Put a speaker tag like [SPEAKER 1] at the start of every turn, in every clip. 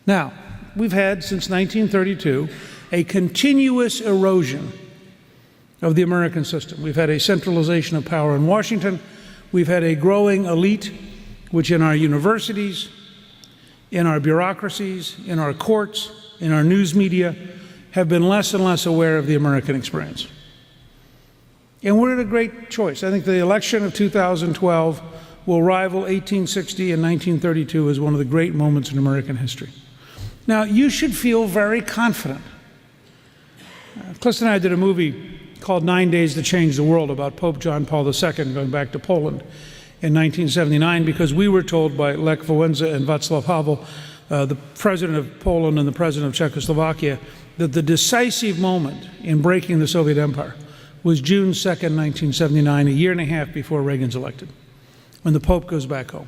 [SPEAKER 1] Now, we've had, since 1932, a continuous erosion of the American system. We've had a centralization of power in Washington. We've had a growing elite, which in our universities, in our bureaucracies, in our courts, in our news media, have been less and less aware of the American experience. And we're at a great choice. I think the election of 2012 will rival 1860 and 1932 as one of the great moments in American history. Now, you should feel very confident. Cliss and I did a movie called 9 Days to Change the World about Pope John Paul II going back to Poland in 1979, because we were told by Lech Wałęsa and Václav Havel, the president of Poland and the president of Czechoslovakia, that the decisive moment in breaking the Soviet Empire was June 2nd, 1979, a year and a half before Reagan's elected, when the Pope goes back home.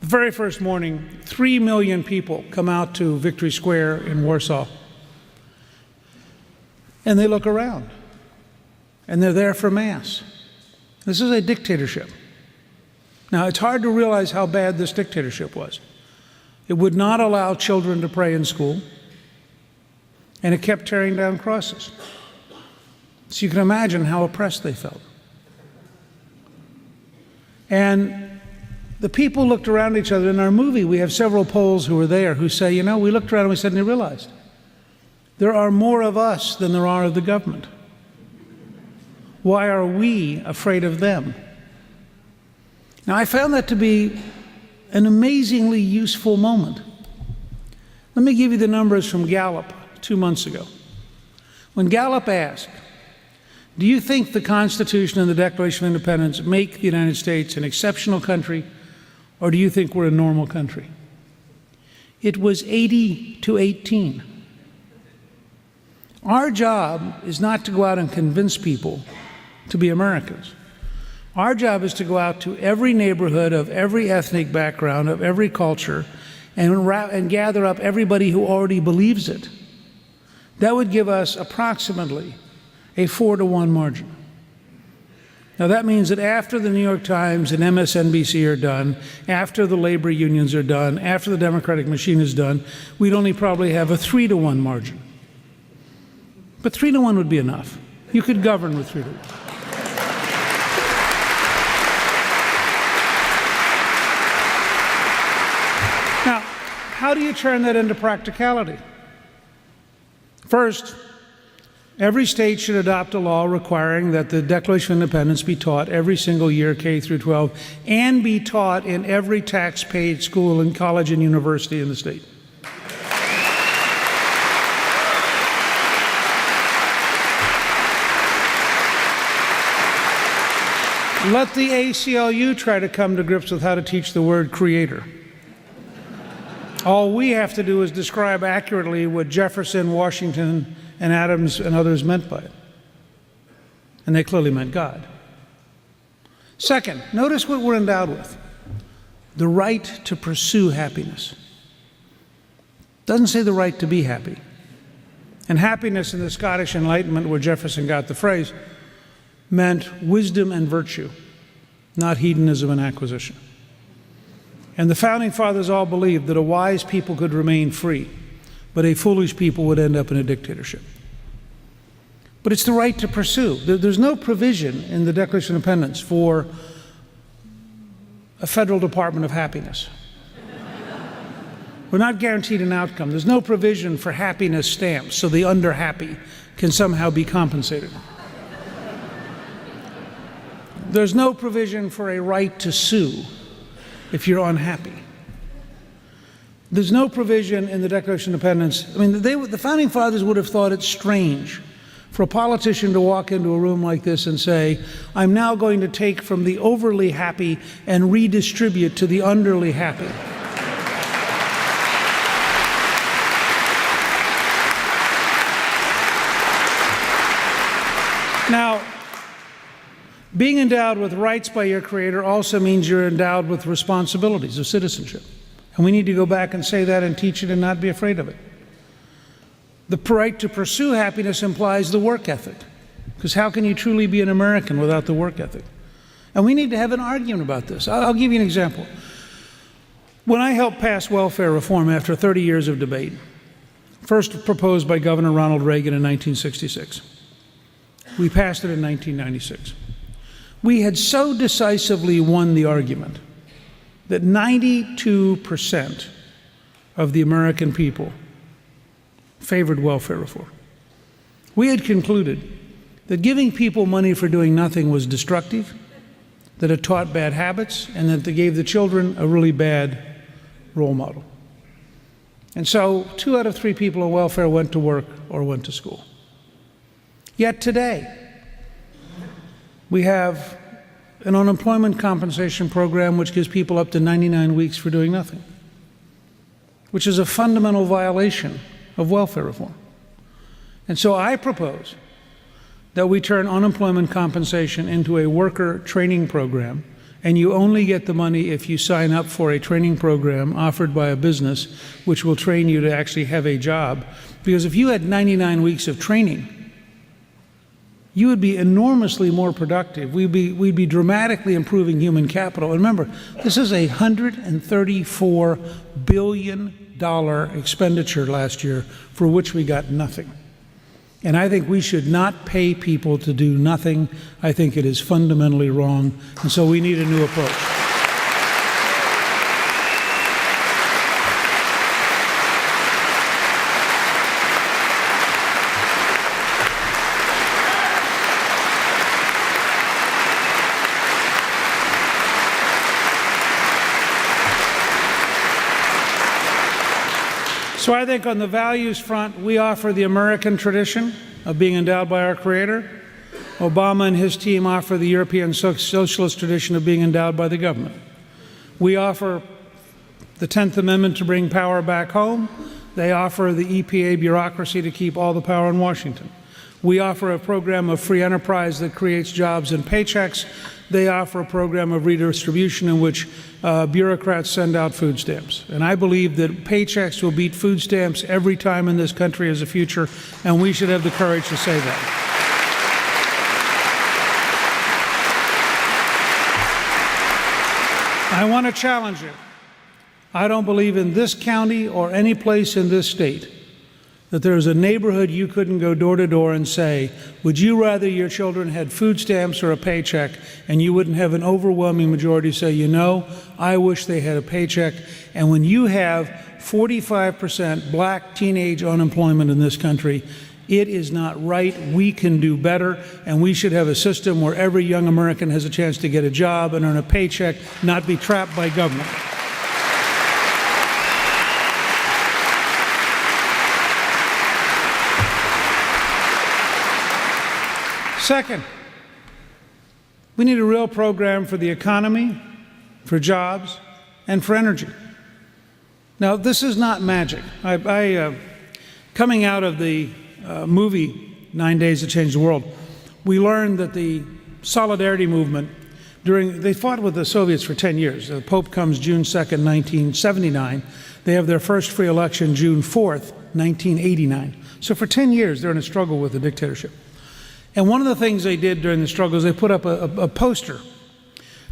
[SPEAKER 1] The very first morning, 3 million people come out to Victory Square in Warsaw, and they look around, and they're there for Mass. This is a dictatorship. Now, it's hard to realize how bad this dictatorship was. It would not allow children to pray in school, and it kept tearing down crosses. So you can imagine how oppressed they felt. And the people looked around each other. In our movie, we have several Poles who were there who say, you know, we looked around and we suddenly realized there are more of us than there are of the government. Why are we afraid of them? Now, I found that to be an amazingly useful moment. Let me give you the numbers from Gallup 2 months ago. When Gallup asked, do you think the Constitution and the Declaration of Independence make the United States an exceptional country, or do you think we're a normal country? It was 80 to 18. Our job is not to go out and convince people to be Americans. Our job is to go out to every neighborhood of every ethnic background, of every culture, and gather up everybody who already believes it. That would give us approximately a 4-to-1 margin. Now, that means that after the New York Times and MSNBC are done, after the labor unions are done, after the Democratic machine is done, we'd only probably have a 3-to-1 margin. But 3-to-1 would be enough. You could govern with 3-to-1. Now, how do you turn that into practicality? First, every state should adopt a law requiring that the Declaration of Independence be taught every single year, K through 12, and be taught in every tax-paid school and college and university in the state. Let the ACLU try to come to grips with how to teach the word creator. All we have to do is describe accurately what Jefferson, Washington, and Adams and others meant by it. And they clearly meant God. Second, notice what we're endowed with: the right to pursue happiness. Doesn't say the right to be happy. And happiness in the Scottish Enlightenment, where Jefferson got the phrase, meant wisdom and virtue, not hedonism and acquisition. And the Founding Fathers all believed that a wise people could remain free, but a foolish people would end up in a dictatorship. But it's the right to pursue. There's no provision in the Declaration of Independence for a federal Department of Happiness. We're not guaranteed an outcome. There's no provision for happiness stamps so the under-happy can somehow be compensated. There's no provision for a right to sue if you're unhappy. There's no provision in the Declaration of Independence. I mean, the Founding Fathers would have thought it strange for a politician to walk into a room like this and say, I'm now going to take from the overly happy and redistribute to the underly happy. Now, being endowed with rights by your Creator also means you're endowed with responsibilities of citizenship. And we need to go back and say that and teach it and not be afraid of it. The right to pursue happiness implies the work ethic, because how can you truly be an American without the work ethic? And we need to have an argument about this. I'll give you an example. When I helped pass welfare reform after 30 years of debate, first proposed by Governor Ronald Reagan in 1966, we passed it in 1996. We had so decisively won the argument that 92% of the American people favored welfare reform. We had concluded that giving people money for doing nothing was destructive, that it taught bad habits, and that it gave the children a really bad role model. And so 2 out of 3 people on welfare went to work or went to school. Yet today, we have an unemployment compensation program which gives people up to 99 weeks for doing nothing, which is a fundamental violation of welfare reform. And so I propose that we turn unemployment compensation into a worker training program, and you only get the money if you sign up for a training program offered by a business which will train you to actually have a job. Because if you had 99 weeks of training, you would be enormously more productive. We'd be dramatically improving human capital. And remember, this is a $134 billion expenditure last year for which we got nothing. And I think we should not pay people to do nothing. I think it is fundamentally wrong, and so we need a new approach. So I think on the values front, we offer the American tradition of being endowed by our Creator. Obama and his team offer the European socialist tradition of being endowed by the government. We offer the 10th Amendment to bring power back home. They offer the EPA bureaucracy to keep all the power in Washington. We offer a program of free enterprise that creates jobs and paychecks. They offer a program of redistribution in which bureaucrats send out food stamps. And I believe that paychecks will beat food stamps every time in this country as a future, and we should have the courage to say that. I want to challenge you. I don't believe in this county or any place in this state that there's a neighborhood you couldn't go door to door and say, would you rather your children had food stamps or a paycheck? And you wouldn't have an overwhelming majority say, you know, I wish they had a paycheck. And when you have 45% black teenage unemployment in this country, it is not right. We can do better, and we should have a system where every young American has a chance to get a job and earn a paycheck, not be trapped by government. Second, we need a real program for the economy, for jobs, and for energy. Now, this is not magic. Coming out of the movie 9 Days to Change the World, we learned that the Solidarity movement, they fought with the Soviets for 10 years. The Pope comes June 2nd, 1979. They have their first free election June 4th, 1989. So for 10 years, they're in a struggle with the dictatorship. And one of the things they did during the struggle is they put up a poster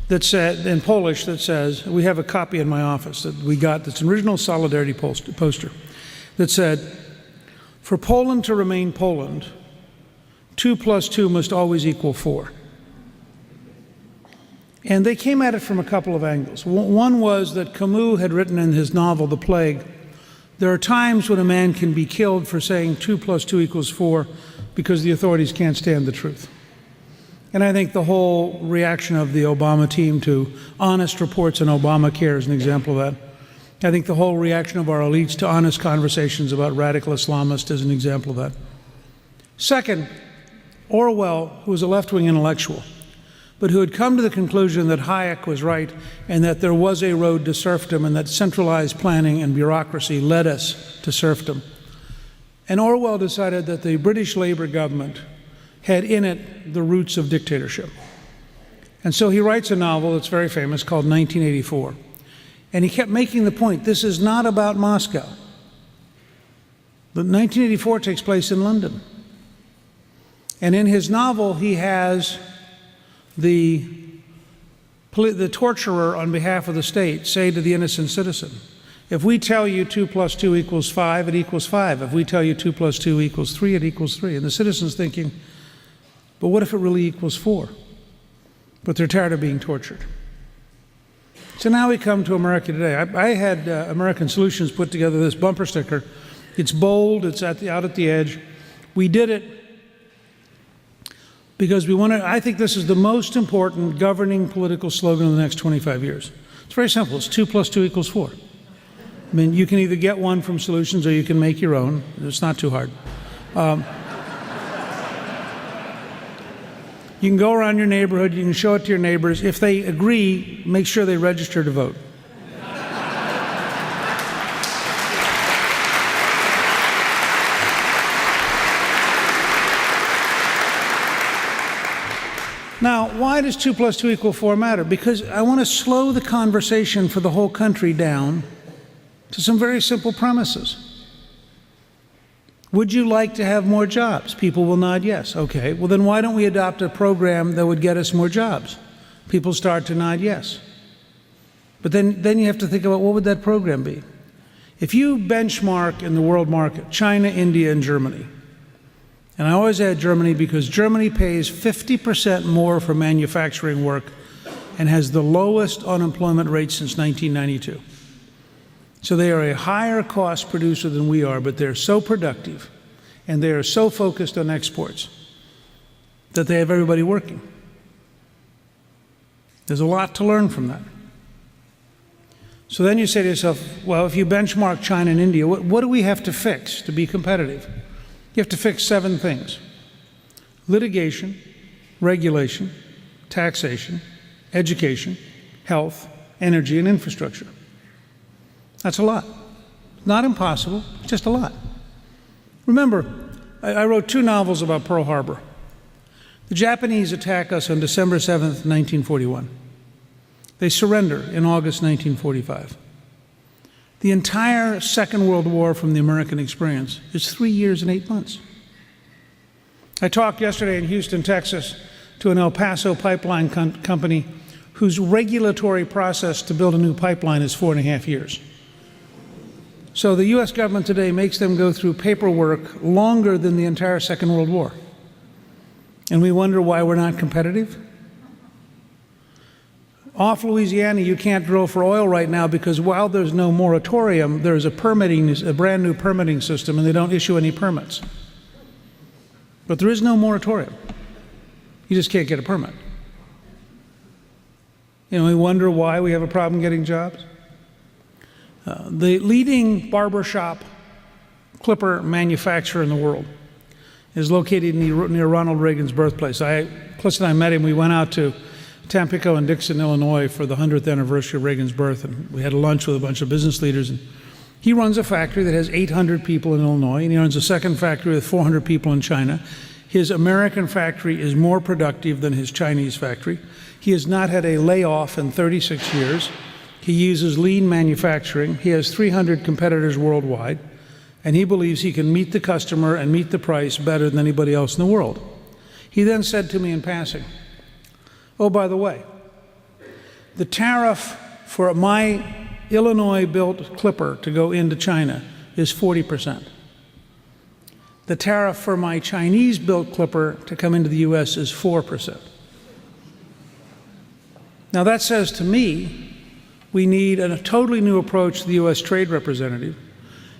[SPEAKER 1] that said, in Polish, that says, we have a copy in my office that we got, that's an original Solidarity poster, that said, for Poland to remain Poland, 2 + 2 must always equal 4. And they came at it from a couple of angles. One was that Camus had written in his novel, The Plague, there are times when a man can be killed for saying 2 + 2 = 4 because the authorities can't stand the truth. And I think the whole reaction of the Obama team to honest reports on Obamacare is an example of that. I think the whole reaction of our elites to honest conversations about radical Islamists is an example of that. Second, Orwell, who was a left-wing intellectual, but who had come to the conclusion that Hayek was right and that there was a road to serfdom and that centralized planning and bureaucracy led us to serfdom. And Orwell decided that the British Labour government had in it the roots of dictatorship. And so he writes a novel that's very famous called 1984. And he kept making the point, this is not about Moscow. But 1984 takes place in London. And in his novel, he has the the torturer on behalf of the state say to the innocent citizen, if we tell you 2 + 2 = 5, it equals 5. If we tell you 2 + 2 = 3, it equals 3. And the citizen's thinking, but what if it really equals 4? But they're tired of being tortured. So now we come to America today. I had American Solutions put together this bumper sticker. It's bold, it's out at the edge. We did it because I think this is the most important governing political slogan of the next 25 years. It's very simple. It's 2 + 2 = 4. I mean, you can either get one from Solutions or you can make your own. It's not too hard. You can go around your neighborhood, you can show it to your neighbors. If they agree, make sure they register to vote. Now, why does 2 + 2 = 4 matter? Because I want to slow the conversation for the whole country down to some very simple premises. Would you like to have more jobs? People will nod yes. Okay, well then why don't we adopt a program that would get us more jobs? People start to nod yes. But then you have to think about, what would that program be? If you benchmark in the world market, China, India, and Germany, and I always add Germany because Germany pays 50% more for manufacturing work and has the lowest unemployment rate since 1992. So they are a higher cost producer than we are, but they're so productive and they are so focused on exports that they have everybody working. There's a lot to learn from that. So then you say to yourself, well, if you benchmark China and India, what do we have to fix to be competitive? You have to fix 7 things: litigation, regulation, taxation, education, health, energy, and infrastructure. That's a lot. Not impossible, just a lot. Remember, I wrote 2 novels about Pearl Harbor. The Japanese attack us on December 7th, 1941. They surrender in August 1945. The entire Second World War from the American experience is 3 years and 8 months. I talked yesterday in Houston, Texas, to an El Paso pipeline company whose regulatory process to build a new pipeline is 4.5 years. So the U.S. government today makes them go through paperwork longer than the entire Second World War. And we wonder why we're not competitive? Off Louisiana, you can't drill for oil right now because while there's no moratorium, there's a brand new permitting system, and they don't issue any permits. But there is no moratorium. You just can't get a permit. You know, we wonder why we have a problem getting jobs. The leading barbershop clipper manufacturer in the world is located near Ronald Reagan's birthplace. Cliss and I met him. We went out to Tampico and Dixon, Illinois for the 100th anniversary of Reagan's birth, and we had a lunch with a bunch of business leaders. And he runs a factory that has 800 people in Illinois, and he runs a second factory with 400 people in China. His American factory is more productive than his Chinese factory. He has not had a layoff in 36 years. He uses lean manufacturing. He has 300 competitors worldwide, and he believes he can meet the customer and meet the price better than anybody else in the world. He then said to me in passing, oh, by the way, the tariff for my Illinois-built clipper to go into China is 40%. The tariff for my Chinese-built clipper to come into the U.S. is 4%. Now that says to me, we need a totally new approach to the U.S. trade representative,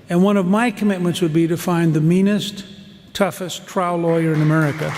[SPEAKER 1] and one of my commitments would be to find the meanest, toughest trial lawyer in America